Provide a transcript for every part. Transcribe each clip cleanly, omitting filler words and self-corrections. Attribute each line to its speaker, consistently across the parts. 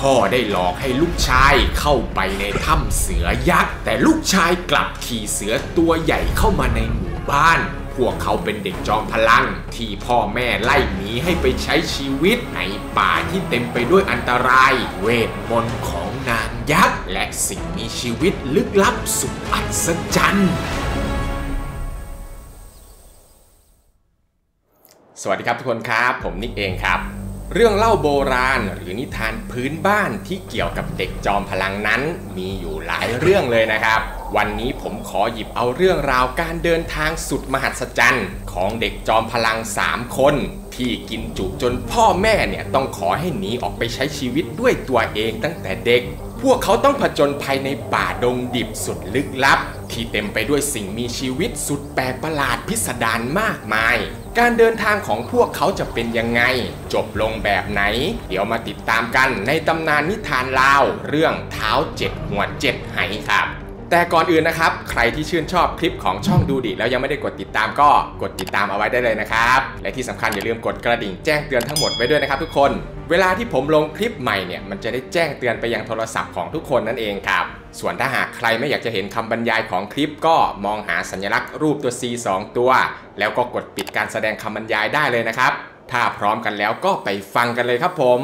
Speaker 1: พ่อได้หลอกให้ลูกชายเข้าไปในถ้ำเสือยักษ์แต่ลูกชายกลับขี่เสือตัวใหญ่เข้ามาในหมู่บ้านพวกเขาเป็นเด็กจอมพลังที่พ่อแม่ไล่หนีให้ไปใช้ชีวิตในป่าที่เต็มไปด้วยอันตรายเวทมนต์ของนางยักษ์และสิ่งมีชีวิตลึกลับสุดอัศจรรย์สวัสดีครับทุกคนครับผมนิกเองครับเรื่องเล่าโบราณหรือนิทานพื้นบ้านที่เกี่ยวกับเด็กจอมพลังนั้นมีอยู่หลายเรื่องเลยนะครับวันนี้ผมขอหยิบเอาเรื่องราวการเดินทางสุดมหัศจรรย์ของเด็กจอมพลัง3คนที่กินจุจนพ่อแม่เนี่ยต้องขอให้หนีออกไปใช้ชีวิตด้วยตัวเองตั้งแต่เด็กพวกเขาต้องผจญภัยในป่าดงดิบสุดลึกลับที่เต็มไปด้วยสิ่งมีชีวิตสุดแปลกประหลาดพิสดารมากมายการเดินทางของพวกเขาจะเป็นยังไงจบลงแบบไหนเดี๋ยวมาติดตามกันในตำนานนิทานลาวเรื่องเท้า7หัว7ไหครับแต่ก่อนอื่นนะครับใครที่ชื่นชอบคลิปของช่องดูดิแล้วยังไม่ได้กดติดตามก็กดติดตามเอาไว้ได้เลยนะครับและที่สำคัญอย่าลืมกดกระดิ่งแจ้งเตือนทั้งหมดไว้ด้วยนะครับทุกคนเวลาที่ผมลงคลิปใหม่เนี่ยมันจะได้แจ้งเตือนไปยังโทรศัพท์ของทุกคนนั่นเองครับส่วนถ้าหากใครไม่อยากจะเห็นคำบรรยายของคลิปก็มองหาสัญลักษณ์รูปตัว C 2 ตัวแล้วก็กดปิดการแสดงคำบรรยายได้เลยนะครับถ้าพร้อมกันแล้วก็ไปฟังกันเลยครับผม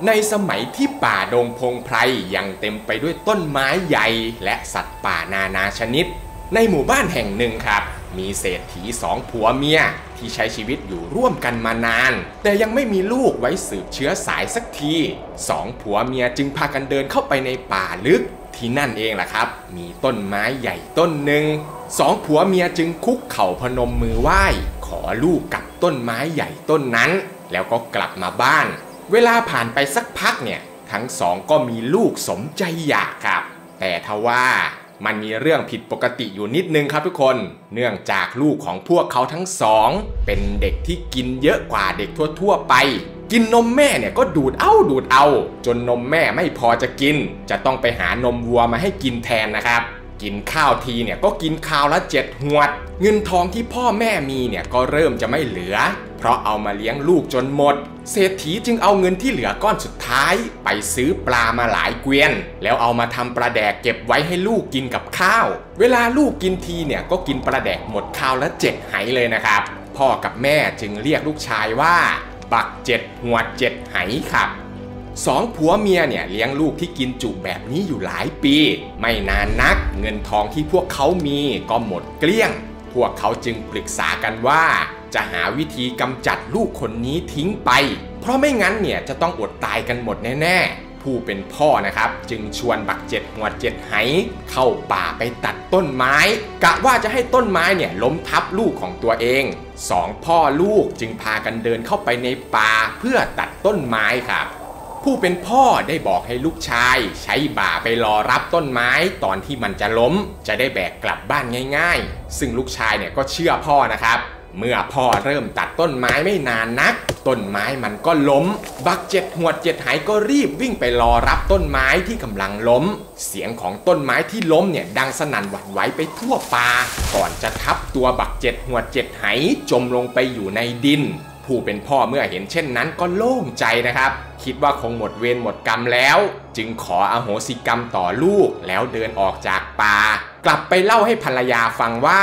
Speaker 1: ในสมัยที่ป่าดงพงไพรยังเต็มไปด้วยต้นไม้ใหญ่และสัตว์ป่านานาชนิดในหมู่บ้านแห่งหนึ่งครับมีเศรษฐี2ผัวเมียที่ใช้ชีวิตอยู่ร่วมกันมานานแต่ยังไม่มีลูกไว้สืบเชื้อสายสักที2ผัวเมียจึงพากันเดินเข้าไปในป่าลึกที่นั่นเองล่ะครับมีต้นไม้ใหญ่ต้นหนึ่ง2ผัวเมียจึงคุกเข่าพนมมือไหว้ขอลูกกับต้นไม้ใหญ่ต้นนั้นแล้วก็กลับมาบ้านเวลาผ่านไปสักพักเนี่ยทั้งสองก็มีลูกสมใจอยากครับแต่ทว่ามันมีเรื่องผิดปกติอยู่นิดนึงครับทุกคนเนื่องจากลูกของพวกเขาทั้งสองเป็นเด็กที่กินเยอะกว่าเด็กทั่วไปกินนมแม่เนี่ยก็ดูดเอาจนนมแม่ไม่พอจะกินจะต้องไปหานมวัวมาให้กินแทนนะครับกินข้าวทีเนี่ยก็กินข้าวละ7 หวดเงินทองที่พ่อแม่มีเนี่ยก็เริ่มจะไม่เหลือเพราะเอามาเลี้ยงลูกจนหมดเศรษฐีจึงเอาเงินที่เหลือก้อนสุดท้ายไปซื้อปลามาหลายเกวียนแล้วเอามาทำปลาแดกเก็บไว้ให้ลูกกินกับข้าวเวลาลูกกินทีเนี่ยก็กินปลาแดกหมดข้าวละ7 ไหเลยนะครับพ่อกับแม่จึงเรียกลูกชายว่าบัก7 หัว7 ไหครับ2ผัวเมียเนี่ยเลี้ยงลูกที่กินจุแบบนี้อยู่หลายปีไม่นานนักเงินทองที่พวกเขามีก็หมดเกลี้ยงพวกเขาจึงปรึกษากันว่าจะหาวิธีกำจัดลูกคนนี้ทิ้งไปเพราะไม่งั้นเนี่ยจะต้องอดตายกันหมดแน่ๆผู้เป็นพ่อนะครับจึงชวนบัก7 หัว7 ไหเข้าป่าไปตัดต้นไม้กะว่าจะให้ต้นไม้เนี่ยล้มทับลูกของตัวเอง2พ่อลูกจึงพากันเดินเข้าไปในป่าเพื่อตัดต้นไม้ครับผู้เป็นพ่อได้บอกให้ลูกชายใช้บ่าไปรอรับต้นไม้ตอนที่มันจะล้มจะได้แบกกลับบ้านง่ายๆซึ่งลูกชายเนี่ยก็เชื่อพ่อนะครับเมื่อพ่อเริ่มตัดต้นไม้ไม่นานนักต้นไม้มันก็ล้มบัก7 หัว7 ไหก็รีบวิ่งไปรอรับต้นไม้ที่กำลังล้มเสียงของต้นไม้ที่ล้มเนี่ยดังสนั่นหวั่นไหวไปทั่วป่าก่อนจะทับตัวบัก7 หัว7 ไหจมลงไปอยู่ในดินผู้เป็นพ่อเมื่อเห็นเช่นนั้นก็โล่งใจนะครับคิดว่าคงหมดเวรหมดกรรมแล้วจึงขออโหสิกรรมต่อลูกแล้วเดินออกจากป่ากลับไปเล่าให้ภรรยาฟังว่า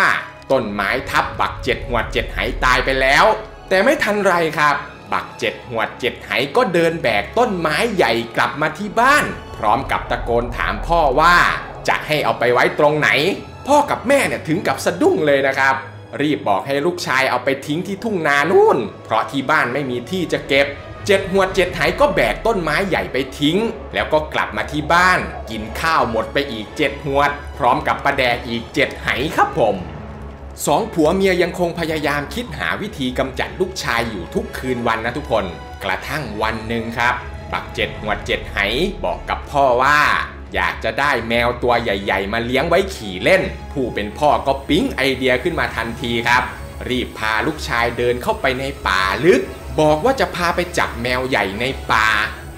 Speaker 1: ต้นไม้ทับบัก7 หัว7 ไหตายไปแล้วแต่ไม่ทันไรครับบัก7 หัว7 ไหก็เดินแบกต้นไม้ใหญ่กลับมาที่บ้านพร้อมกับตะโกนถามพ่อว่าจะให้เอาไปไว้ตรงไหนพ่อกับแม่เนี่ยถึงกับสะดุ้งเลยนะครับรีบบอกให้ลูกชายเอาไปทิ้งที่ทุ่งนานู่นเพราะที่บ้านไม่มีที่จะเก็บ7 หัว7 ไหก็แบกต้นไม้ใหญ่ไปทิ้งแล้วก็กลับมาที่บ้านกินข้าวหมดไปอีก7 หัวพร้อมกับปลาแดกอีก7 ไหครับผม2ผัวเมียยังคงพยายามคิดหาวิธีกำจัดลูกชายอยู่ทุกคืนวันนะทุกคนกระทั่งวันหนึ่งครับบัก7 หัว7 ไหบอกกับพ่อว่าอยากจะได้แมวตัวใหญ่ๆมาเลี้ยงไว้ขี่เล่นผู้เป็นพ่อก็ปิ๊งไอเดียขึ้นมาทันทีครับรีบพาลูกชายเดินเข้าไปในป่าลึกบอกว่าจะพาไปจับแมวใหญ่ในป่า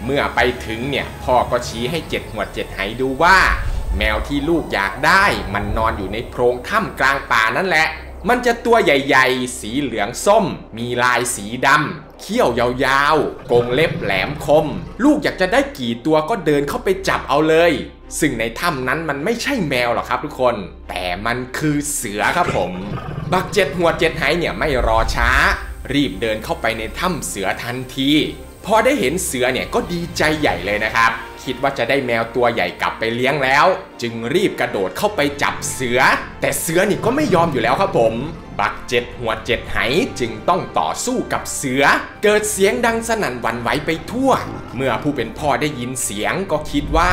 Speaker 1: เมื่อไปถึงเนี่ยพ่อก็ชี้ให้7 หัว7 ไหดูว่าแมวที่ลูกอยากได้มันนอนอยู่ในโพรงถ้ำกลางป่านั่นแหละมันจะตัวใหญ่ๆสีเหลืองส้มมีลายสีดำ เขี้ยวยาวๆกรงเล็บแหลมคมลูกอยากจะได้กี่ตัวก็เดินเข้าไปจับเอาเลยซึ่งในถ้ำนั้นมันไม่ใช่แมวหรอกครับทุกคนแต่มันคือเสือครับผมบักเจ็ดหัวเจ็ดไหเนี่ยไม่รอช้ารีบเดินเข้าไปในถ้ำเสือทันทีพอได้เห็นเสือเนี่ยก็ดีใจใหญ่เลยนะครับคิดว่าจะได้แมวตัวใหญ่กลับไปเลี้ยงแล้วจึงรีบกระโดดเข้าไปจับเสือแต่เสือนี่ก็ไม่ยอมอยู่แล้วครับผมบักเจ็ดหัวเจ็ดไหจึงต้องต่อสู้กับเสือเกิดเสียงดังสนั่นหวั่นไหวไปทั่วเมื่อผู้เป็นพ่อได้ยินเสียงก็คิดว่า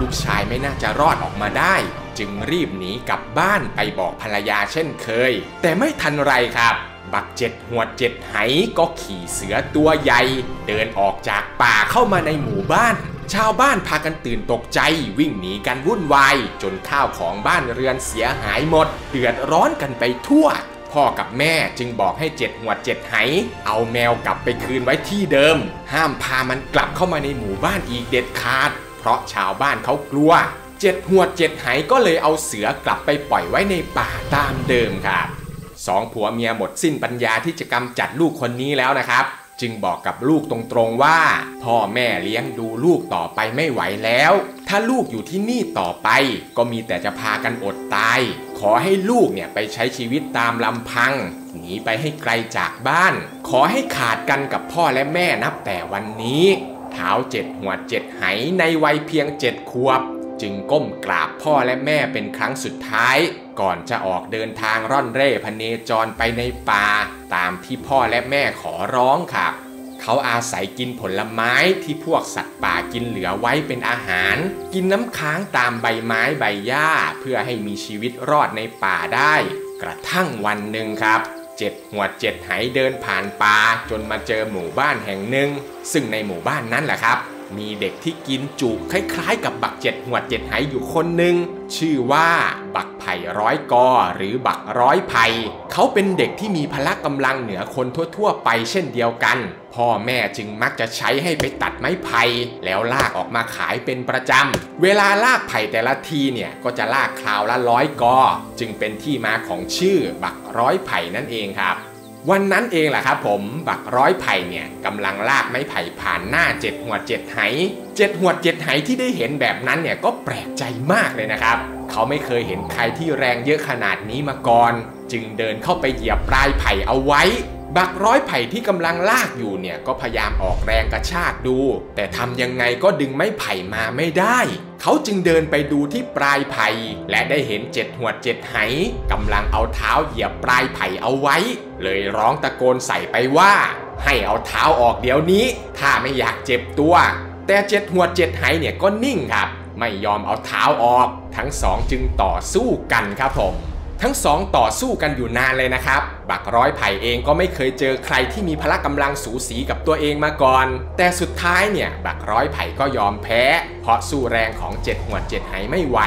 Speaker 1: ลูกชายไม่น่าจะรอดออกมาได้จึงรีบหนีกลับบ้านไปบอกภรรยาเช่นเคยแต่ไม่ทันไรครับบักเจ็ดหัวเจ็ดไหก็ขี่เสือตัวใหญ่เดินออกจากป่าเข้ามาในหมู่บ้านชาวบ้านพากันตื่นตกใจวิ่งหนีกันวุ่นวายจนข้าวของบ้านเรือนเสียหายหมดเดือดร้อนกันไปทั่วพ่อกับแม่จึงบอกให้เจ็ดหัวเจ็ดไหเอาแมวกลับไปคืนไว้ที่เดิมห้ามพามันกลับเข้ามาในหมู่บ้านอีกเด็ดขาดเพราะชาวบ้านเขากลัวเจ็ดหัวเจ็ดไหก็เลยเอาเสือกลับไปปล่อยไว้ในป่าตามเดิมครับสองผัวเมียหมดสิ้นปัญญาที่จะกำจัดลูกคนนี้แล้วนะครับจึงบอกกับลูกตรงๆว่าพ่อแม่เลี้ยงดูลูกต่อไปไม่ไหวแล้วถ้าลูกอยู่ที่นี่ต่อไปก็มีแต่จะพากันอดตายขอให้ลูกเนี่ยไปใช้ชีวิตตามลำพังหนีไปให้ไกลจากบ้านขอให้ขาดกันกับพ่อและแม่นับแต่วันนี้เท้าเจ็ดหัวเจ็ดไหในวัยเพียง7 ขวบจึงก้มกราบพ่อและแม่เป็นครั้งสุดท้ายก่อนจะออกเดินทางร่อนเร่พเนจรไปในป่าตามที่พ่อและแม่ขอร้องครับเขาอาศัยกินผลไม้ที่พวกสัตว์ป่ากินเหลือไว้เป็นอาหารกินน้ำค้างตามใบไม้ใบหญ้าเพื่อให้มีชีวิตรอดในป่าได้กระทั่งวันหนึ่งครับเจ็ดหัวเจ็ดไหเดินผ่านป่าจนมาเจอหมู่บ้านแห่งหนึ่งซึ่งในหมู่บ้านนั้นแหละครับมีเด็กที่กินจุคล้ายๆกับบักเจ็ดหัวเจ็ดไหอยู่คนหนึ่งชื่อว่าบักไผ่ร้อยกอหรือบักร้อยไผ่เขาเป็นเด็กที่มีพละกำลังเหนือคนทั่วๆไปเช่นเดียวกันพ่อแม่จึงมักจะใช้ให้ไปตัดไม้ไผ่แล้วลากออกมาขายเป็นประจำเวลาลากไผ่แต่ละทีเนี่ยก็จะลากคราวละ100 กอจึงเป็นที่มาของชื่อบักร้อยไผ่นั่นเองครับวันนั้นเองแหละครับผมบักร้อยไผ่เนี่ยกำลังลากไม้ไผ่ผ่านหน้าเจ็ดหัวเจ็ดไหเจ็ดหัวเจ็ดไหที่ได้เห็นแบบนั้นเนี่ยก็แปลกใจมากเลยนะครับเขาไม่เคยเห็นใครที่แรงเยอะขนาดนี้มาก่อนจึงเดินเข้าไปเหยียบปลายไผ่เอาไว้บักร้อยไผ่ที่กำลังลากอยู่เนี่ยก็พยายามออกแรงกระชากดูแต่ทำยังไงก็ดึงไม้ไผ่มาไม่ได้เขาจึงเดินไปดูที่ปลายไผ่และได้เห็นเจ็ดหัวเจ็ดไหกำลังเอาเท้าเหยียบปลายไผ่เอาไว้เลยร้องตะโกนใส่ไปว่าให้เอาเท้าออกเดี๋ยวนี้ถ้าไม่อยากเจ็บตัวแต่เจ็ดหัวเจ็ดไหเนี่ยก็นิ่งครับไม่ยอมเอาเท้าออกทั้งสองจึงต่อสู้กันครับผมทั้งสองต่อสู้กันอยู่นานเลยนะครับบักร้อยไผ่เองก็ไม่เคยเจอใครที่มีพละกำลังสูสีกับตัวเองมาก่อนแต่สุดท้ายเนี่ยบักร้อยไผ่ก็ยอมแพ้เพราะสู้แรงของเจ็ดหัวเจ็ดไหไม่ไหว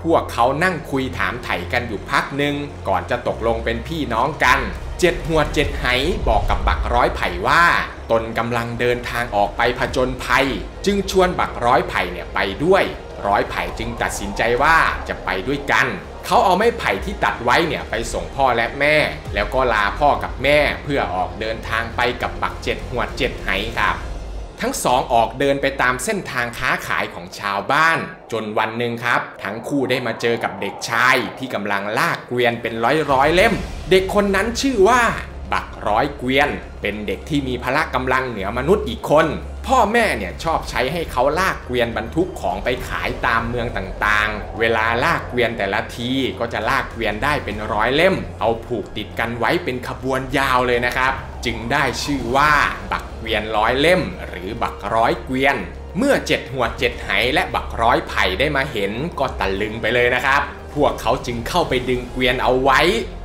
Speaker 1: พวกเขานั่งคุยถามไถ่กันอยู่พักหนึ่งก่อนจะตกลงเป็นพี่น้องกันเจ็ดหัวเจ็ดไหบอกกับบักร้อยไผ่ว่าตนกำลังเดินทางออกไปผจญภัยจึงชวนบักร้อยไผ่เนี่ยไปด้วยร้อยไผ่จึงตัดสินใจว่าจะไปด้วยกันเขาเอาไม้ไผ่ที่ตัดไว้เนี่ยไปส่งพ่อและแม่แล้วก็ลาพ่อกับแม่เพื่อออกเดินทางไปกับบักเจ็ดหัวเจ็ดไหครับทั้งสองออกเดินไปตามเส้นทางค้าขายของชาวบ้านจนวันหนึ่งครับทั้งคู่ได้มาเจอกับเด็กชายที่กำลังลากเกวียนเป็นร้อยเล่มเด็กคนนั้นชื่อว่าบักร้อยเกวียนเป็นเด็กที่มีพละกำลังเหนือมนุษย์อีกคนพ่อแม่เนี่ยชอบใช้ให้เขาลากเกวียนบรรทุกของไปขายตามเมืองต่างๆเวลาลากเกวียนแต่ละทีก็จะลากเกวียนได้เป็น100 เล่มเอาผูกติดกันไว้เป็นขบวนยาวเลยนะครับจึงได้ชื่อว่าบักเกวียน100 เล่มหรือบักร้อยเกวียนเมื่อเจ็ดหัวเจ็ดไหและบักร้อยไผ่ได้มาเห็นก็ตะลึงไปเลยนะครับพวกเขาจึงเข้าไปดึงเกวียนเอาไว้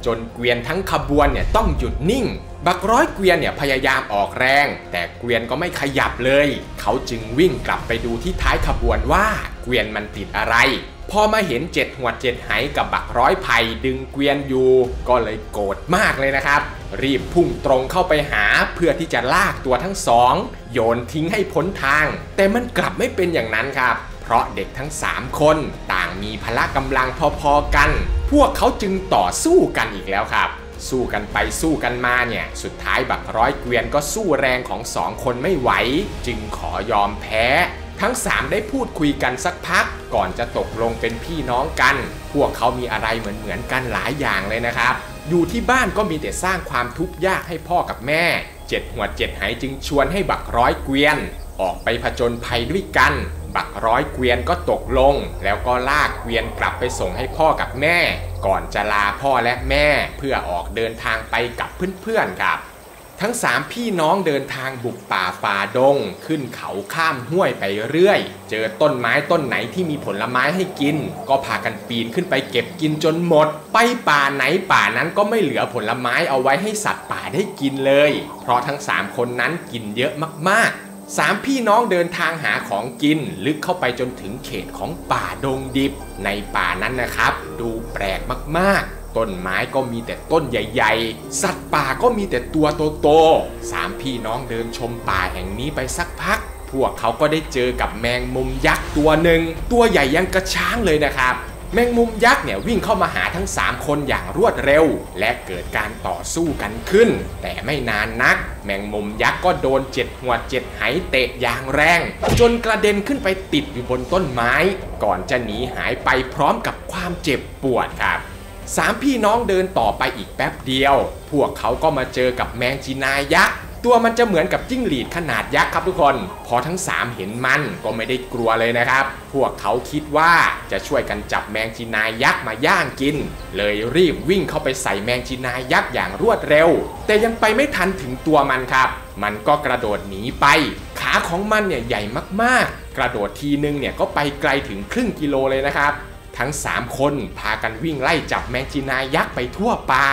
Speaker 1: จนเกวียนทั้งขบวนเนี่ยต้องหยุดนิ่งบักร้อยเกวียนเนี่ยพยายามออกแรงแต่เกวียนก็ไม่ขยับเลยเขาจึงวิ่งกลับไปดูที่ท้ายขบวนว่าเกวียนมันติดอะไรพอมาเห็นเจ็ดหัวเจ็ดไหกับบักร้อยไผ่ดึงเกวียนอยู่ก็เลยโกรธมากเลยนะครับรีบพุ่งตรงเข้าไปหาเพื่อที่จะลากตัวทั้งสองโยนทิ้งให้พ้นทางแต่มันกลับไม่เป็นอย่างนั้นครับเพราะเด็กทั้ง3 คนต่างมีพละกำลังพอๆกันพวกเขาจึงต่อสู้กันอีกแล้วครับ สู้กันไปสู้กันมาเนี่ยสุดท้ายบักร้อยเกวียนก็สู้แรงของสองคนไม่ไหวจึงขอยอมแพ้ทั้ง3ได้พูดคุยกันสักพักก่อนจะตกลงเป็นพี่น้องกันพวกเขามีอะไรเหมือนกันหลายอย่างเลยนะครับอยู่ที่บ้านก็มีแต่สร้างความทุกข์ยากให้พ่อกับแม่7 หัว 7 ไหจึงชวนให้บักร้อยเกวียนออกไปผจญภัยด้วยกันบักร้อยเกวียนก็ตกลงแล้วก็ลากเกวียนกลับไปส่งให้พ่อกับแม่ก่อนจะลาพ่อและแม่เพื่อออกเดินทางไปกับเพื่อนๆครับทั้ง3พี่น้องเดินทางบุกป่าฝ่าดงขึ้นเขาข้ามห้วยไปเรื่อยเจอต้นไม้ต้นไหนที่มีผลไม้ให้กินก็พากันปีนขึ้นไปเก็บกินจนหมดไปป่าไหนป่านั้นก็ไม่เหลือผลไม้เอาไว้ให้สัตว์ป่าได้กินเลยเพราะทั้ง3คนนั้นกินเยอะมากๆ3พี่น้องเดินทางหาของกินลึกเข้าไปจนถึงเขตของป่าดงดิบในป่านั้นนะครับดูแปลกมากๆต้นไม้ก็มีแต่ต้นใหญ่ๆสัตว์ป่าก็มีแต่ตัวโตๆ3พี่น้องเดินชมป่าแห่งนี้ไปสักพักพวกเขาก็ได้เจอกับแมงมุมยักษ์ตัวหนึ่งตัวใหญ่ยังกระช้างเลยนะครับแมงมุมยักษ์เนี่ยวิ่งเข้ามาหาทั้ง3คนอย่างรวดเร็วและเกิดการต่อสู้กันขึ้นแต่ไม่นานนักแมงมุมยักษ์ก็โดน7 หัว 7 ไหเตะอย่างแรงจนกระเด็นขึ้นไปติดอยู่บนต้นไม้ก่อนจะหนีหายไปพร้อมกับความเจ็บปวดครับ3พี่น้องเดินต่อไปอีกแป๊บเดียวพวกเขาก็มาเจอกับแมงจีนายักษ์ตัวมันจะเหมือนกับจิ้งหรีดขนาดยักษ์ครับทุกคนพอทั้ง3เห็นมันก็ไม่ได้กลัวเลยนะครับพวกเขาคิดว่าจะช่วยกันจับแมงจีนายักษ์มาย่างกินเลยรีบวิ่งเข้าไปใส่แมงจีนายักษ์อย่างรวดเร็วแต่ยังไปไม่ทันถึงตัวมันครับมันก็กระโดดหนีไปขาของมันเนี่ยใหญ่มากๆกระโดดทีนึงเนี่ยก็ไปไกลถึงครึ่งกิโลเลยนะครับทั้ง3คนพากันวิ่งไล่จับแมงจีนายักษ์ไปทั่วป่า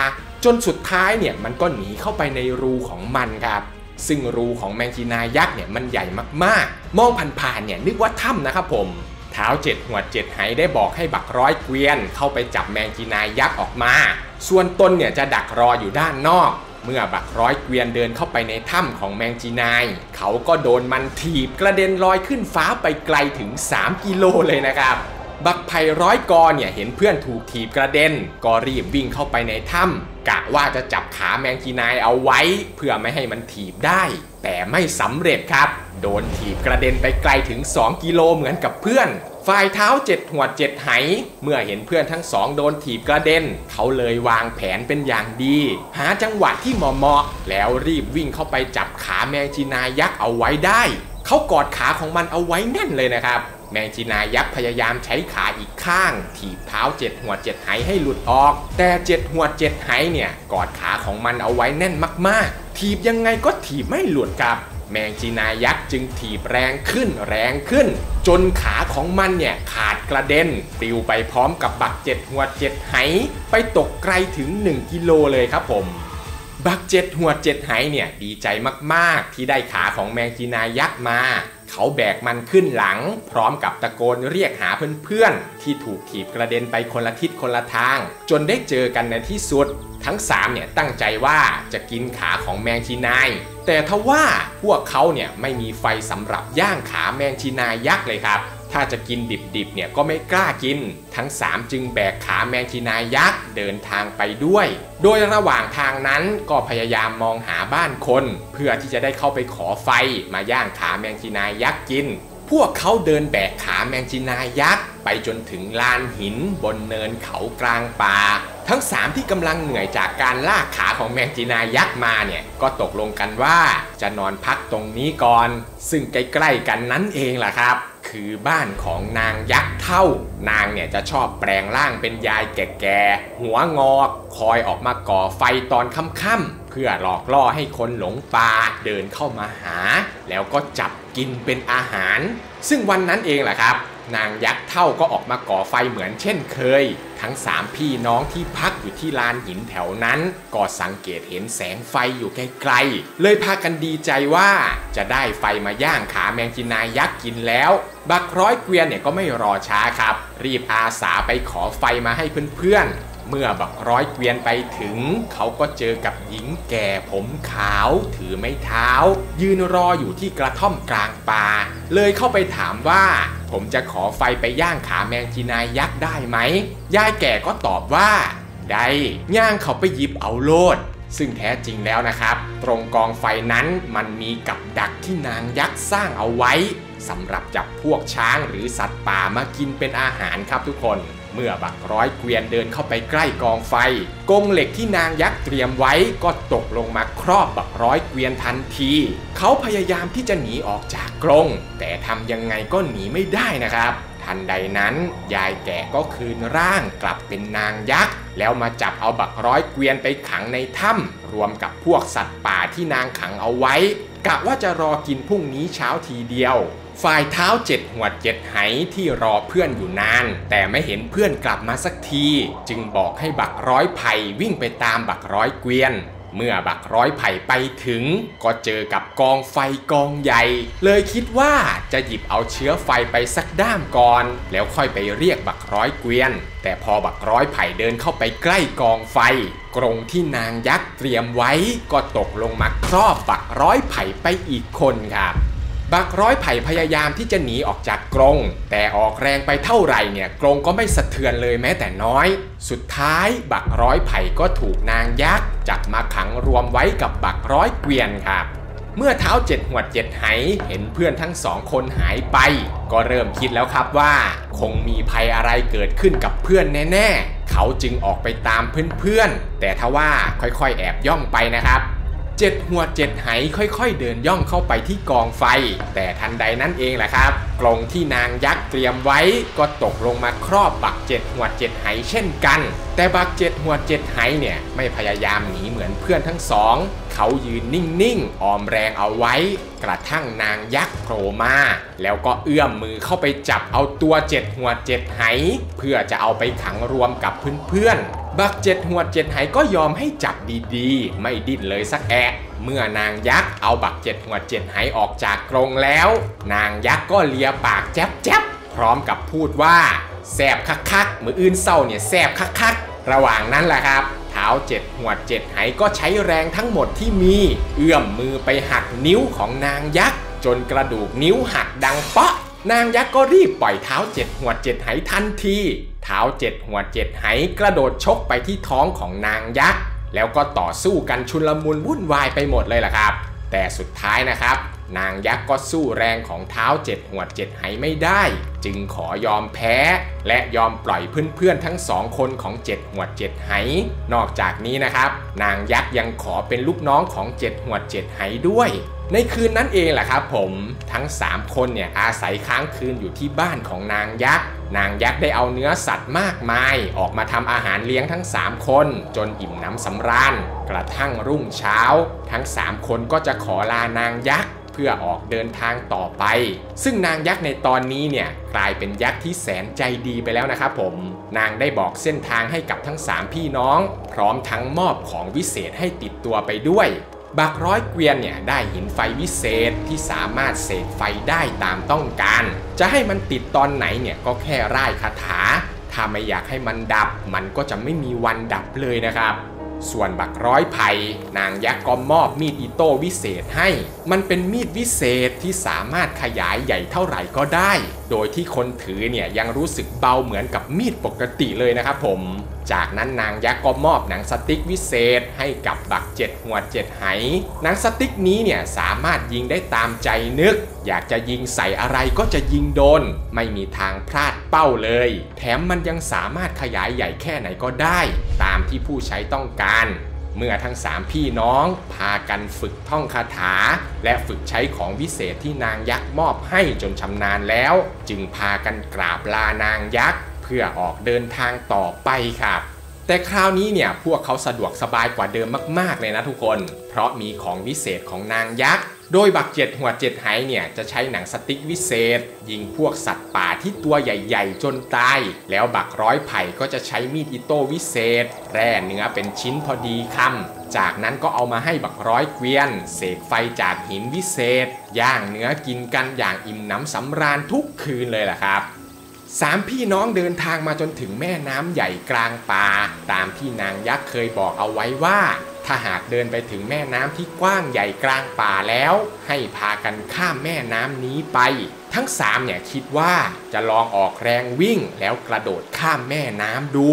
Speaker 1: จนสุดท้ายเนี่ยมันก็หนีเข้าไปในรูของมันครับซึ่งรูของแมงจีนายักษ์เนี่ยมันใหญ่มากๆมองผ่านๆเนี่ยนึกว่าถ้ำนะครับผมเท้า7 หัว 7 ไหได้บอกให้บักร้อยเกวียนเข้าไปจับแมงจีนายักษ์ออกมาส่วนตนเนี่ยจะดักรออยู่ด้านนอกเมื่อบักร้อยเกวียนเดินเข้าไปในถ้ำของแมงจีนายเขาก็โดนมันถีบกระเด็นลอยขึ้นฟ้าไปไกลถึง3 กิโลเลยนะครับบักไผ่ร้อยกอเนี่ยเห็นเพื่อนถูกถีบกระเด็นก็รีบวิ่งเข้าไปในถ้ำกะว่าจะจับขาแมงจีนายเอาไว้เพื่อไม่ให้มันถีบได้แต่ไม่สำเร็จครับโดนถีบกระเด็นไปไกลถึง2 กิโลเหมือนกับเพื่อนฝ่ายเท้า7 หัว 7 ไหเมื่อเห็นเพื่อนทั้งสองโดนถีบกระเด็นเขาเลยวางแผนเป็นอย่างดีหาจังหวะที่เหมาะๆแล้วรีบวิ่งเข้าไปจับขาแมงจีนายยักษ์เอาไว้ได้เขากอดขาของมันเอาไว้แน่นเลยนะครับแมงจีนายักษ์พยายามใช้ขาอีกข้างถีบเท้า7 หัว 7 ไหให้หลุดออกแต่7 หัว 7 ไหเนี่ยกอดขาของมันเอาไว้แน่นมากๆถีบยังไงก็ถีบไม่หลุดครับแมงจีนายักษ์จึงถีบแรงขึ้นจนขาของมันเนี่ยขาดกระเด็นปลิวไปพร้อมกับบัก7 หัว 7 ไหไปตกไกลถึง1 กิโลเลยครับผมบัก7 หัว 7 ไหเนี่ยดีใจมากๆที่ได้ขาของแมงจีนายักษ์มาเขาแบกมันขึ้นหลังพร้อมกับตะโกนเรียกหาเพื่อนๆที่ถูกถีบกระเด็นไปคนละทิศคนละทางจนได้เจอกันในที่สุดทั้ง3เนี่ยตั้งใจว่าจะกินขาของแมงจีนายแต่ทว่าพวกเขาเนี่ยไม่มีไฟสำหรับย่างขาแมงจีนายยักษ์เลยครับถ้าจะกินดิบๆเนี่ยก็ไม่กล้ากินทั้ง3จึงแบกขาแมงจีนายยักษ์เดินทางไปด้วยโดยระหว่างทางนั้นก็พยายามมองหาบ้านคนเพื่อที่จะได้เข้าไปขอไฟมาย่างขาแมงจีนายยักษ์กินพวกเขาเดินแบกขาแมงจีนายยักษ์ไปจนถึงลานหินบนเนินเขากลางป่าทั้ง3ที่กำลังเหนื่อยจากการลากขาของแมงจีนายยักษ์มาเนี่ยก็ตกลงกันว่าจะนอนพักตรงนี้ก่อนซึ่งใกล้ๆกันนั้นเองล่ะครับคือบ้านของนางยักษ์เฒ่านางเนี่ยจะชอบแปลงร่างเป็นยายแก่ๆหัวงอกคอยออกมาก่อไฟตอนค่ำๆเพื่อหลอกล่อให้คนหลงป่าเดินเข้ามาหาแล้วก็จับกินเป็นอาหารซึ่งวันนั้นเองแหละครับนางยักษ์เฒ่าก็ออกมาก่อไฟเหมือนเช่นเคยทั้ง3พี่น้องที่พักอยู่ที่ลานหินแถวนั้นก็สังเกตเห็นแสงไฟอยู่ไกลๆเลยพากันดีใจว่าจะได้ไฟมาย่างขาแมงจีนายยักษ์กินแล้วบักร้อยเกวียนเนี่ยก็ไม่รอช้าครับรีบอาสาไปขอไฟมาให้เพื่อนๆเมื่อบักร้อยเกวียนไปถึงเขาก็เจอกับหญิงแก่ผมขาวถือไม้เท้ายืนรออยู่ที่กระท่อมกลางป่าเลยเข้าไปถามว่าผมจะขอไฟไปย่างขาแมงจีนายยักษ์ได้ไหมยายแก่ก็ตอบว่า ใดย่างเขาไปหยิบเอาโลดซึ่งแท้จริงแล้วนะครับตรงกองไฟนั้นมันมีกับดักที่นางยักษ์สร้างเอาไว้สำหรับจับพวกช้างหรือสัตว์ป่ามากินเป็นอาหารครับทุกคนเมื่อบักร้อยเกวียนเดินเข้าไปใกล้กองไฟกรงเหล็กที่นางยักษ์เตรียมไว้ก็ตกลงมาครอบบักร้อยเกวียนทันทีเขาพยายามที่จะหนีออกจากกรงแต่ทำยังไงก็หนีไม่ได้นะครับทันใดนั้นยายแก่ก็คืนร่างกลับเป็นนางยักษ์แล้วมาจับเอาบักร้อยเกวียนไปขังในถ้ำรวมกับพวกสัตว์ป่าที่นางขังเอาไว้กะว่าจะรอกินพรุ่งนี้เช้าทีเดียวฝ่ายเท้าเจ็ดหวดเจ็ดไหที่รอเพื่อนอยู่นานแต่ไม่เห็นเพื่อนกลับมาสักทีจึงบอกให้บักร้อยไผ่วิ่งไปตามบักร้อยเกวียนเมื่อบักร้อยไผ่ไปถึงก็เจอกับกองไฟกองใหญ่เลยคิดว่าจะหยิบเอาเชื้อไฟไปสักด้ามก่อนแล้วค่อยไปเรียกบักร้อยเกวียนแต่พอบักร้อยไผ่เดินเข้าไปใกล้กองไฟกรงที่นางยักษ์เตรียมไว้ก็ตกลงมาครอบบักร้อยไผ่ไปอีกคนครับบักร้อยไผ่พยายามที่จะหนีออกจากกรงแต่ออกแรงไปเท่าไหร่เนี่ยกรงก็ไม่สะเทือนเลยแม้แต่น้อยสุดท้ายบักร้อยไผ่ก็ถูกนางยักษ์จับมาขังรวมไว้กับบักร้อยเกวียนครับเมื่อเท้าเจ็ดหวดเจ็ดไหเห็นเพื่อนทั้งสองคนหายไปก็เริ่มคิดแล้วครับว่าคงมีภัยอะไรเกิดขึ้นกับเพื่อนแน่ๆเขาจึงออกไปตามเพื่อนๆแต่ทว่าค่อยๆแอบย่องไปนะครับเจ็ดหัวเจ็ดไหค่อยๆเดินย่องเข้าไปที่กองไฟแต่ทันใดนั้นเองแหละครับกรงที่นางยักษ์เตรียมไว้ก็ตกลงมาครอบบักเจ็ดหัวเจ็ดไหเช่นกันแต่บักเจ็ดหัวเจ็ดไหเนี่ยไม่พยายามหนีเหมือนเพื่อนทั้งสองเขายืนนิ่งๆออมแรงเอาไว้กระทั่งนางยักษ์โผล่มาแล้วก็เอื้อมมือเข้าไปจับเอาตัวเจ็ดหัวเจ็ดไหเพื่อจะเอาไปขังรวมกับเพื่อนๆบักเจ็ดหัวเจ็ดไหก็ยอมให้จับดีๆไม่ดิ้นเลยสักแอะเมื่อนางยักษ์เอาบักเจ็ดหัวเจ็ดไหออกจากกรงแล้วนางยักษ์ก็เลียปากแจ๊บๆพร้อมกับพูดว่าแสบคักๆมื้ออื่นเศร้าเนี่ยแสบคักๆระหว่างนั้นแหละครับเท้าเจ็ดหัวเจ็ดไหก็ใช้แรงทั้งหมดที่มีเอื้อมมือไปหักนิ้วของนางยักษ์จนกระดูกนิ้วหักดังเปาะนางยักษ์ก็รีบปล่อยเท้าเจ็ดหัวเจ็ดไหทันทีเท้าเจ็ดหัวเจ็ดไหกระโดดชกไปที่ท้องของนางยักษ์แล้วก็ต่อสู้กันชุลมุนวุ่นวายไปหมดเลยล่ะครับแต่สุดท้ายนะครับนางยักษ์ก็สู้แรงของเท้าเจ็ดหัวเจ็ดไหไม่ได้จึงขอยอมแพ้และยอมปล่อยเพื่อนๆทั้งสองคนของเจ็ดหัวเจ็ดไหนอกจากนี้นะครับนางยักษ์ยังขอเป็นลูกน้องของเจ็ดหัวเจ็ดไหด้วยในคืนนั้นเองแหละครับผมทั้ง3คนเนี่ยอาศัยค้างคืนอยู่ที่บ้านของนางยักษ์นางยักษ์ได้เอาเนื้อสัตว์มากมายออกมาทำอาหารเลี้ยงทั้ง3คนจนอิ่มหนำสำราญกระทั่งรุ่งเช้าทั้ง3คนก็จะขอลานางยักษ์เพื่อออกเดินทางต่อไปซึ่งนางยักษ์ในตอนนี้เนี่ยกลายเป็นยักษ์ที่แสนใจดีไปแล้วนะครับผมนางได้บอกเส้นทางให้กับทั้ง3พี่น้องพร้อมทั้งมอบของวิเศษให้ติดตัวไปด้วยบักร้อยเกวียนเนี่ยได้หินไฟวิเศษที่สามารถเสกไฟได้ตามต้องการจะให้มันติดตอนไหนเนี่ยก็แค่ร่ายคาถาถ้าไม่อยากให้มันดับมันก็จะไม่มีวันดับเลยนะครับส่วนบักร้อยไผ่นางยักษ์ก็มอบมีดอิโต้วิเศษให้มันเป็นมีดวิเศษที่สามารถขยายใหญ่เท่าไหร่ก็ได้โดยที่คนถือเนี่ยยังรู้สึกเบาเหมือนกับมีดปกติเลยนะครับผมจากนั้นนางยักษ์ก็มอบหนังสติ๊กวิเศษให้กับบักเจ็ดหัวเจ็ดไหหนังสติ๊กนี้เนี่ยสามารถยิงได้ตามใจนึกอยากจะยิงใส่อะไรก็จะยิงโดนไม่มีทางพลาดเป้าเลยแถมมันยังสามารถขยายใหญ่แค่ไหนก็ได้ตามที่ผู้ใช้ต้องการเมื่อทั้ง3พี่น้องพากันฝึกท่องคาถาและฝึกใช้ของวิเศษที่นางยักษ์มอบให้จนชำนาญแล้วจึงพากันกราบลานางยักษ์เพื่อออกเดินทางต่อไปครับแต่คราวนี้เนี่ยพวกเขาสะดวกสบายกว่าเดิมมากๆเลยนะทุกคนเพราะมีของวิเศษของนางยักษ์โดยบักเจ็ดหัวเจ็ดไหเนี่ยจะใช้หนังสติ๊กวิเศษยิงพวกสัตว์ป่าที่ตัวใหญ่ๆจนตายแล้วบักร้อยไผ่ก็จะใช้มีดอิโต้วิเศษแร่เนื้อเป็นชิ้นพอดีคำจากนั้นก็เอามาให้บักร้อยเกวียนเสกไฟจากหินวิเศษย่างเนื้อกินกันอย่างอิ่มหนำสำราญทุกคืนเลยล่ะครับ3พี่น้องเดินทางมาจนถึงแม่น้ำใหญ่กลางป่าตามที่นางยักษ์เคยบอกเอาไว้ว่าถ้าหากเดินไปถึงแม่น้ำที่กว้างใหญ่กลางป่าแล้วให้พากันข้ามแม่น้ำนี้ไป ทั้ง3เนี่ยคิดว่าจะลองออกแรงวิ่งแล้วกระโดดข้ามแม่น้ำดู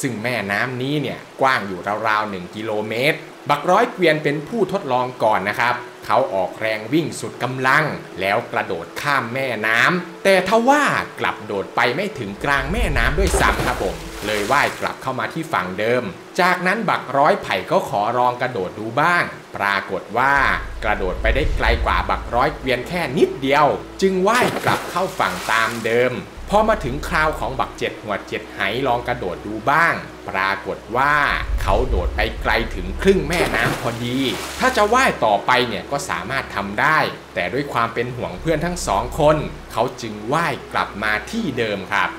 Speaker 1: ซึ่งแม่น้ำนี้เนี่ยกว้างอยู่ราวๆ1 กิโลเมตรบักร้อยเกวียนเป็นผู้ทดลองก่อนนะครับเขาออกแรงวิ่งสุดกำลังแล้วกระโดดข้ามแม่น้ำแต่ทว่ากลับโดดไปไม่ถึงกลางแม่น้ำด้วยซ้ำครับผมเลยว่ายกลับเข้ามาที่ฝั่งเดิมจากนั้นบักร้อยไผ่ก็ขอลองกระโดดดูบ้างปรากฏว่ากระโดดไปได้ไกลกว่าบักร้อยเกวียนแค่นิดเดียวจึงว่ายกลับเข้าฝั่งตามเดิมพอมาถึงคราวของบัก7 หัว 7 ไหลองกระโดดดูบ้างปรากฏว่าเขาโดดไปไกลถึงครึ่งแม่น้ำพอดีถ้าจะว่ายต่อไปเนี่ยก็สามารถทำได้แต่ด้วยความเป็นห่วงเพื่อนทั้ง2 คนเขาจึงว่ายกลับมาที่เดิมครับ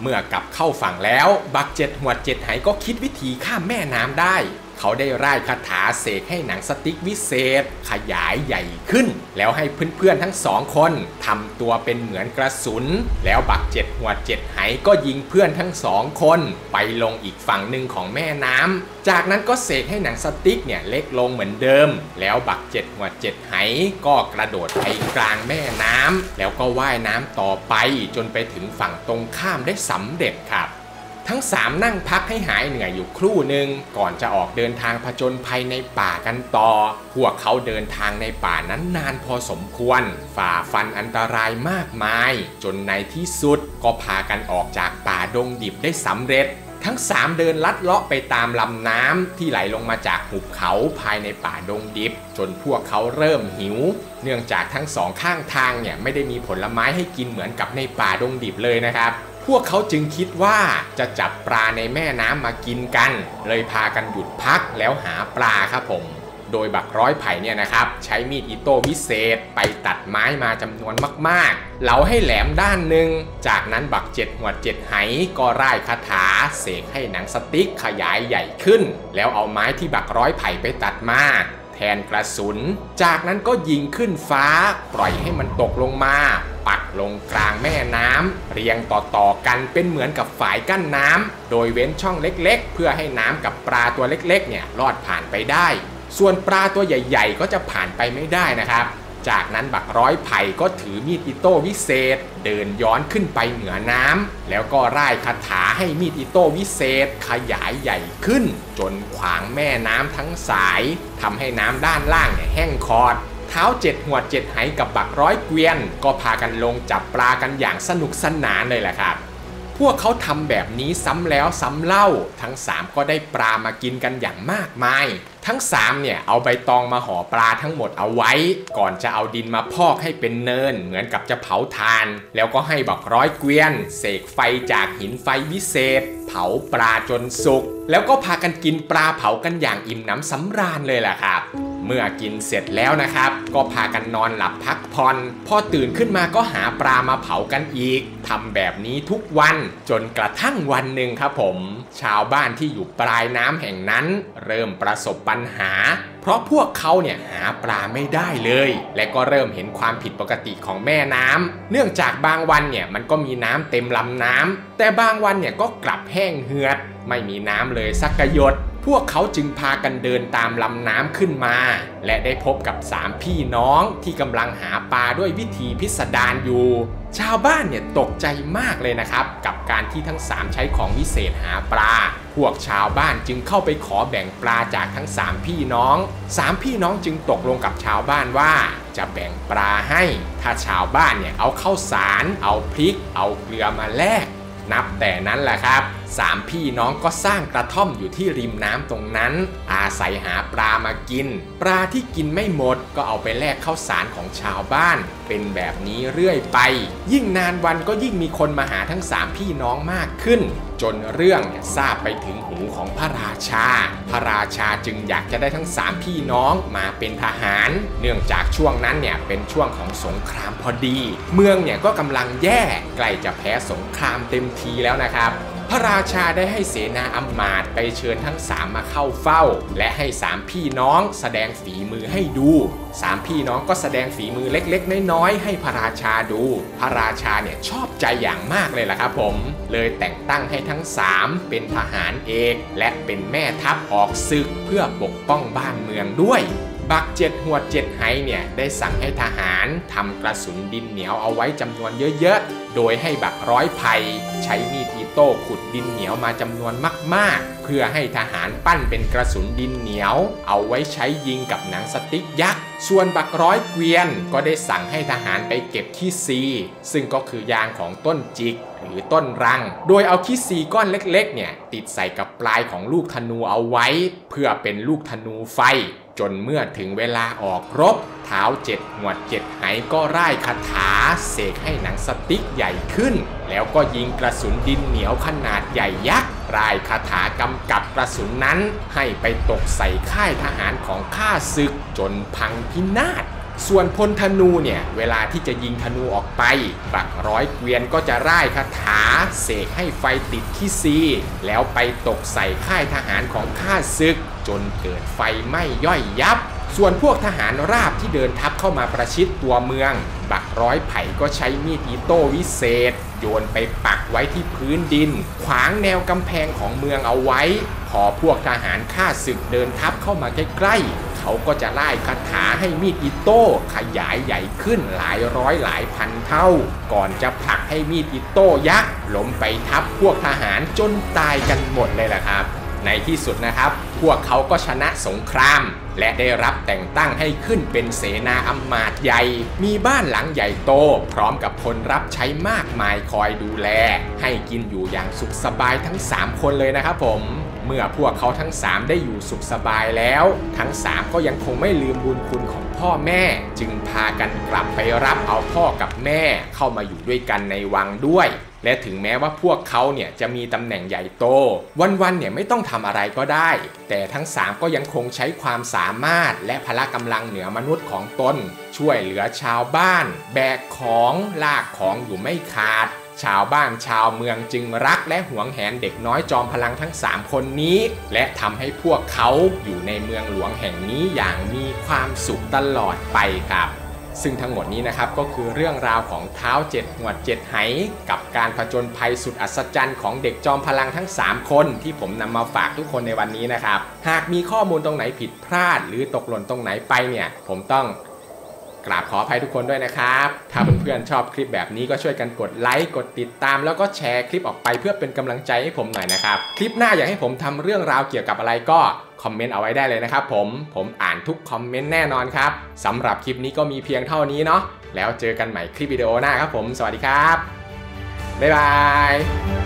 Speaker 1: เมื่อกลับเข้าฝั่งแล้วบัก7 หัว 7 ไหก็คิดวิธีข้ามแม่น้ำได้เขาได้ร่ายคาถาเสกให้หนังสติ๊กวิเศษขยายใหญ่ขึ้นแล้วให้เพื่อนๆทั้ง2 คนทำตัวเป็นเหมือนกระสุนแล้วบัก7 หัว 7 ไหก็ยิงเพื่อนทั้ง2 คนไปลงอีกฝั่งหนึ่งของแม่น้ำจากนั้นก็เสกให้หนังสติ๊กเนี่ยเล็กลงเหมือนเดิมแล้วบัก7 หัว 7 ไหก็กระโดดไปกลางแม่น้ำแล้วก็ว่ายน้ำต่อไปจนไปถึงฝั่งตรงข้ามได้สำเร็จครับทั้ง3นั่งพักให้หายเหนื่อยอยู่ครู่หนึ่งก่อนจะออกเดินทางผจญภัยในป่ากันต่อพวกเขาเดินทางในป่านั้นนานพอสมควรฝ่าฟันอันตรายมากมายจนในที่สุดก็พากันออกจากป่าดงดิบได้สำเร็จทั้ง3เดินลัดเลาะไปตามลำน้ำที่ไหลลงมาจากหุบเขาภายในป่าดงดิบจนพวกเขาเริ่มหิวเนื่องจากทั้ง2ข้างทางเนี่ยไม่ได้มีผลไม้ให้กินเหมือนกับในป่าดงดิบเลยนะครับพวกเขาจึงคิดว่าจะจับปลาในแม่น้ำมากินกันเลยพากันหยุดพักแล้วหาปลาครับผมโดยบักร้อยไผ่เนี่ยนะครับใช้มีดอิโต้วิเศษไปตัดไม้มาจำนวนมากๆเหลาให้แหลมด้านหนึ่งจากนั้นบัก7 หัว 7 ไหก็ร่ายคาถาเสกให้หนังสติ๊กขยายใหญ่ขึ้นแล้วเอาไม้ที่บักร้อยไผ่ไปตัดมาแทนกระสุนจากนั้นก็ยิงขึ้นฟ้าปล่อยให้มันตกลงมาปักลงกลางแม่น้ำเรียงต่อๆกันเป็นเหมือนกับฝายกั้นน้ำโดยเว้นช่องเล็กๆเพื่อให้น้ำกับปลาตัวเล็กๆเนี่ยรอดผ่านไปได้ส่วนปลาตัวใหญ่ๆก็จะผ่านไปไม่ได้นะครับจากนั้นบักร้อยไผ่ก็ถือมีดอิโต้วิเศษเดินย้อนขึ้นไปเหนือน้ำแล้วก็ร่ายคาถาให้มีดอิโต้วิเศษขยายใหญ่ขึ้นจนขวางแม่น้ำทั้งสายทำให้น้ำด้านล่างเนี่ยแห้งขอดเท้า7 หัว 7 ไหกับบักร้อยเกวียนก็พากันลงจับปลากันอย่างสนุกสนานเลยแหละครับพวกเขาทำแบบนี้ซ้ำแล้วซ้ำเล่าทั้ง3ก็ได้ปลามากินกันอย่างมากมายทั้ง3เนี่ยเอาใบตองมาห่อปลาทั้งหมดเอาไว้ก่อนจะเอาดินมาพอกให้เป็นเนินเหมือนกับจะเผาถ่านแล้วก็ให้บักร้อยเกวียนเสกไฟจากหินไฟวิเศษเผาปลาจนสุกแล้วก็พากันกินปลาเผากันอย่างอิ่มหนำสำราญเลยล่ะครับเมื่อกินเสร็จแล้วนะครับก็พากันนอนหลับพักผ่อนพอตื่นขึ้นมาก็หาปลามาเผากันอีกทำแบบนี้ทุกวันจนกระทั่งวันหนึ่งครับผมชาวบ้านที่อยู่ปลายน้ำแห่งนั้นเริ่มประสบปัญหาเพราะพวกเขาเนี่ยหาปลาไม่ได้เลยและก็เริ่มเห็นความผิดปกติของแม่น้ำเนื่องจากบางวันเนี่ยมันก็มีน้ำเต็มลำน้ำแต่บางวันเนี่ยก็กลับแห้งเหือดไม่มีน้ำเลยสักหยดพวกเขาจึงพากันเดินตามลำน้ำขึ้นมาและได้พบกับ3พี่น้องที่กำลังหาปลาด้วยวิธีพิสดารอยู่ชาวบ้านเนี่ยตกใจมากเลยนะครับกับการที่ทั้ง3ใช้ของวิเศษหาปลาพวกชาวบ้านจึงเข้าไปขอแบ่งปลาจากทั้ง3พี่น้อง3พี่น้องจึงตกลงกับชาวบ้านว่าจะแบ่งปลาให้ถ้าชาวบ้านเนี่ยเอาข้าวสารเอาพริกเอาเกลือมาแลกนับแต่นั้นแหละครับ3พี่น้องก็สร้างกระท่อมอยู่ที่ริมน้ำตรงนั้นอาศัยหาปลามากินปลาที่กินไม่หมดก็เอาไปแลกข้าวสารของชาวบ้านเป็นแบบนี้เรื่อยไปยิ่งนานวันก็ยิ่งมีคนมาหาทั้ง3พี่น้องมากขึ้นจนเรื่องทราบไปถึงหูของพระราชาพระราชาจึงอยากจะได้ทั้ง3พี่น้องมาเป็นทหารเนื่องจากช่วงนั้นเนี่ยเป็นช่วงของสงครามพอดีเมืองเนี่ยก็กำลังแย่ใกล้จะแพ้สงครามเต็มทีแล้วนะครับพระราชาได้ให้เสนาอำมาตย์ไปเชิญทั้ง3มาเข้าเฝ้าและให้3พี่น้องแสดงฝีมือให้ดู3พี่น้องก็แสดงฝีมือเล็กๆน้อยๆให้พระราชาดูพระราชาเนี่ยชอบใจอย่างมากเลยล่ะครับผมเลยแต่งตั้งให้ทั้ง3เป็นทหารเอกและเป็นแม่ทัพออกศึกเพื่อปกป้องบ้านเมืองด้วย บัก7หวด7ไหเนี่ยได้สั่งให้ทหารทำกระสุนดินเหนียวเอาไว้จำนวนเยอะๆโดยให้บักร้อยไผ่ใช้มีดอิโต้ขุดดินเหนียวมาจำนวนมากๆเพื่อให้ทหารปั้นเป็นกระสุนดินเหนียวเอาไว้ใช้ยิงกับหนังสติ๊กยักษ์ส่วนบักร้อยเกวียนก็ได้สั่งให้ทหารไปเก็บขี้ซีซึ่งก็คือยางของต้นจิกหรือต้นรังโดยเอาขี้ซีก้อนเล็กๆเนี่ยติดใส่กับปลายของลูกธนูเอาไว้เพื่อเป็นลูกธนูไฟจนเมื่อถึงเวลาออกรบเท้า7หวด7ไหก็ร่ายคาถาเสกให้หนังสติ๊กใหญ่ขึ้นแล้วก็ยิงกระสุนดินเหนียวขนาดใหญ่ยักษ์ร่ายคาถากำกับกระสุนนั้นให้ไปตกใส่ค่ายทหารของข้าศึกจนพังพินาศส่วนพลธนูเนี่ยเวลาที่จะยิงธนูออกไปบักร้อยเกวียนก็จะร่ายคาถาเสกให้ไฟติดขี้ซีแล้วไปตกใส่ค่ายทหารของข้าศึกจนเกิดไฟไหม้ย่อยยับส่วนพวกทหารราบที่เดินทัพเข้ามาประชิดตัวเมืองบักร้อยไผ่ก็ใช้มีดอิโต้วิเศษโยนไปปักไว้ที่พื้นดินขวางแนวกำแพงของเมืองเอาไว้พอพวกทหารข้าศึกเดินทัพเข้ามาใกล้ๆเขาก็จะไล่คาถาให้มีดอิโต้ขยายใหญ่ขึ้นหลายร้อยหลายพันเท่าก่อนจะผลักให้มีดอิโต้ยักษ์ล้มไปทับพวกทหารจนตายกันหมดเลยล่ะครับในที่สุดนะครับพวกเขาก็ชนะสงครามและได้รับแต่งตั้งให้ขึ้นเป็นเสนาอำมาตย์ใหญ่มีบ้านหลังใหญ่โตพร้อมกับคนรับใช้มากมายคอยดูแลให้กินอยู่อย่างสุขสบายทั้ง3คนเลยนะครับผมเมื่อพวกเขาทั้ง3ได้อยู่สุขสบายแล้วทั้ง3ก็ยังคงไม่ลืมบุญคุณของพ่อแม่จึงพากันกลับไปรับเอาพ่อกับแม่เข้ามาอยู่ด้วยกันในวังด้วยและถึงแม้ว่าพวกเขาเนี่ยจะมีตำแหน่งใหญ่โตวันๆเนี่ยไม่ต้องทำอะไรก็ได้แต่ทั้ง3ก็ยังคงใช้ความสามารถและพละกำลังเหนือมนุษย์ของตนช่วยเหลือชาวบ้านแบกของลากของอยู่ไม่ขาดชาวบ้านชาวเมืองจึงรักและหวงแหนเด็กน้อยจอมพลังทั้ง3คนนี้และทำให้พวกเขาอยู่ในเมืองหลวงแห่งนี้อย่างมีความสุขตลอดไปครับซึ่งทั้งหมดนี้นะครับก็คือเรื่องราวของเท้า7หวด7ไหกับการผจญภัยสุดอัศจรรย์ของเด็กจอมพลังทั้ง3คนที่ผมนำมาฝากทุกคนในวันนี้นะครับหากมีข้อมูลตรงไหนผิดพลาดหรือตกหล่นตรงไหนไปเนี่ยผมต้องกราบขออภัยทุกคนด้วยนะครับถ้าเพื่อนๆชอบคลิปแบบนี้ก็ช่วยกันกดไลค์กดติดตามแล้วก็แชร์คลิปออกไปเพื่อเป็นกำลังใจให้ผมหน่อยนะครับคลิปหน้าอยากให้ผมทำเรื่องราวเกี่ยวกับอะไรก็คอมเมนต์เอาไว้ได้เลยนะครับผมอ่านทุกคอมเมนต์แน่นอนครับสำหรับคลิปนี้ก็มีเพียงเท่านี้เนาะแล้วเจอกันใหม่คลิปวิดีโอหน้าครับผมสวัสดีครับบ๊ายบาย